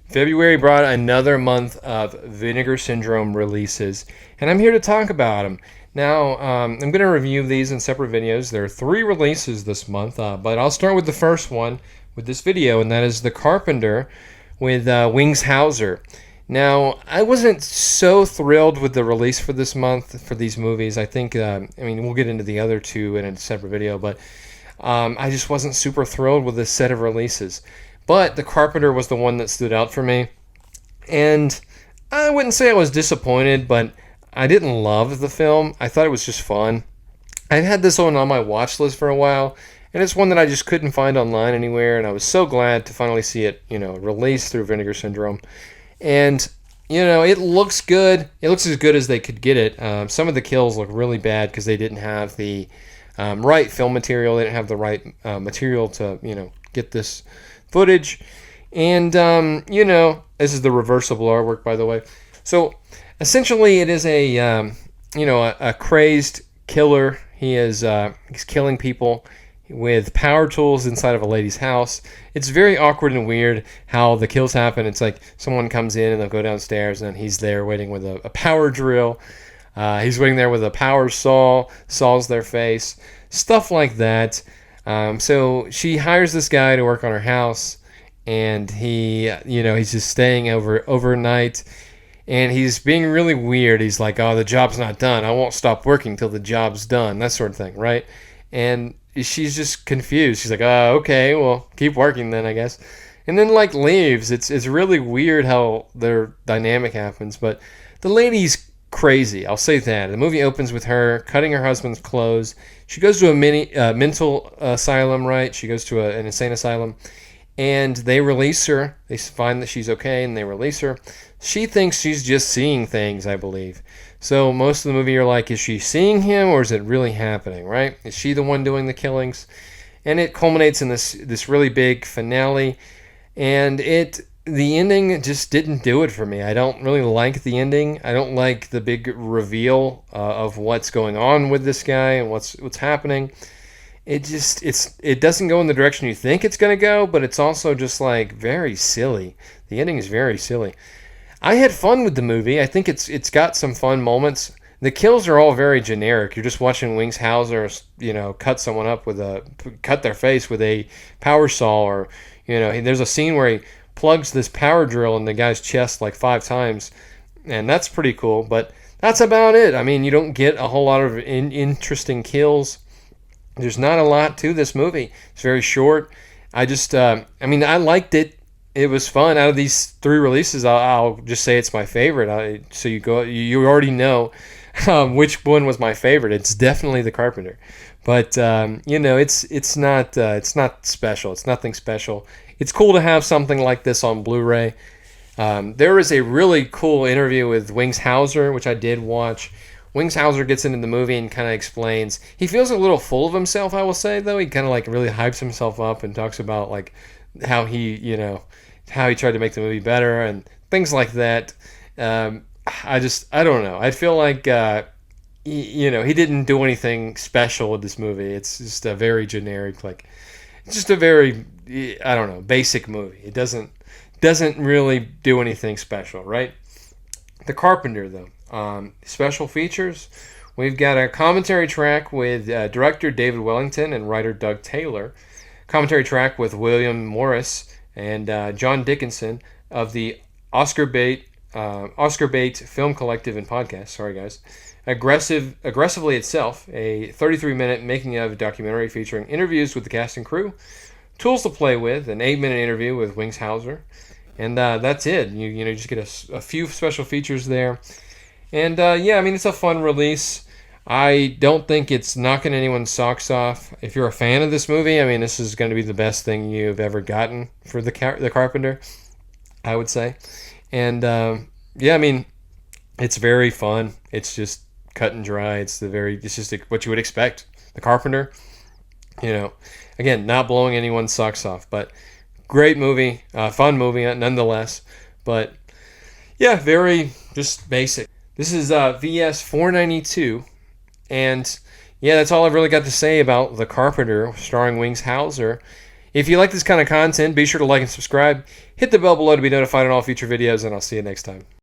February brought another month of Vinegar Syndrome releases, and I'm here to talk about them. Now, I'm going to review these in separate videos. There are 3 releases this month, but I'll start with the first one with this video, and that is The Carpenter with Wings Hauser. Now, I wasn't so thrilled with the release for this month for these movies. I think, we'll get into the other 2 in a separate video, but I just wasn't super thrilled with this set of releases. But The Carpenter was the one that stood out for me. And I wouldn't say I was disappointed, but I didn't love the film. I thought it was just fun. I've had this one on my watch list for a while, and it's one that I just couldn't find online anywhere, and I was so glad to finally see it, released through Vinegar Syndrome. And, it looks good. It looks as good as they could get it. Some of the kills look really bad because they didn't have the right film material. They didn't have the right material to, get this footage. And, this is the reversible artwork, by the way. So, essentially, it is a crazed killer. He's killing people with power tools inside of a lady's house. It's very awkward and weird how the kills happen. It's like someone comes in and they'll go downstairs and he's there waiting with a power drill. He's waiting there with a power saws their face, stuff like that. So she hires this guy to work on her house, and he's just staying overnight, and he's being really weird. He's like, "Oh, the job's not done. I won't stop working till the job's done." That sort of thing, right? And she's just confused. She's like, "Oh, okay, well, keep working then, I guess." And then leaves. It's really weird how their dynamic happens, but the lady's crazy. I'll say that. The movie opens with her cutting her husband's clothes. She goes to a mental asylum, right? She goes to an insane asylum, and they release her. They find that she's okay, and they release her. She thinks she's just seeing things, I believe. So most of the movie, you're like, is she seeing him, or is it really happening, right? Is she the one doing the killings? And it culminates in this really big finale, and the ending just didn't do it for me. I don't really like the ending. I don't like the big reveal of what's going on with this guy and what's happening. It doesn't go in the direction you think it's going to go, but it's also just very silly. The ending is very silly. I had fun with the movie. I think it's got some fun moments. The kills are all very generic. You're just watching Wings Hauser, cut someone up cut their face with a power saw, or there's a scene where he plugs this power drill in the guy's chest 5 times, and that's pretty cool, but that's about it. I mean, you don't get a whole lot of interesting kills. There's not a lot to this movie. It's very short. I liked it. It was fun. Out of these 3 releases, I'll just say it's my favorite. So you already know which one was my favorite. It's definitely The Carpenter, but it's not special. It's nothing special. It's cool to have something like this on Blu-ray. There is a really cool interview with Wings Hauser, which I did watch. Wings Hauser gets into the movie and kind of explains. He feels a little full of himself, I will say, though. He kind of really hypes himself up and talks about how he tried to make the movie better and things like that. I don't know. I feel like he didn't do anything special with this movie. It's just a very generic, it's just a very, basic movie. It doesn't really do anything special, right? The Carpenter, though, special features. We've got a commentary track with director David Wellington and writer Doug Taylor. Commentary track with William Morris and John Dickinson of the Oscar Bait Film Collective and Podcast. Sorry, guys. Aggressively Itself, a 33-minute making-of documentary featuring interviews with the cast and crew, tools to play with, an 8-minute interview with Wings Hauser, and that's it. You just get a few special features there. And, it's a fun release. I don't think it's knocking anyone's socks off. If you're a fan of this movie, this is going to be the best thing you've ever gotten for the Carpenter, I would say. And, it's very fun. It's just cut and dry. It's just what you would expect. The Carpenter, again, not blowing anyone's socks off, but great movie, fun movie nonetheless. But yeah, very just basic. This is VS 492, and yeah, that's all I've really got to say about The Carpenter, starring Wings Hauser. If you like this kind of content, be sure to like and subscribe. Hit the bell below to be notified on all future videos, and I'll see you next time.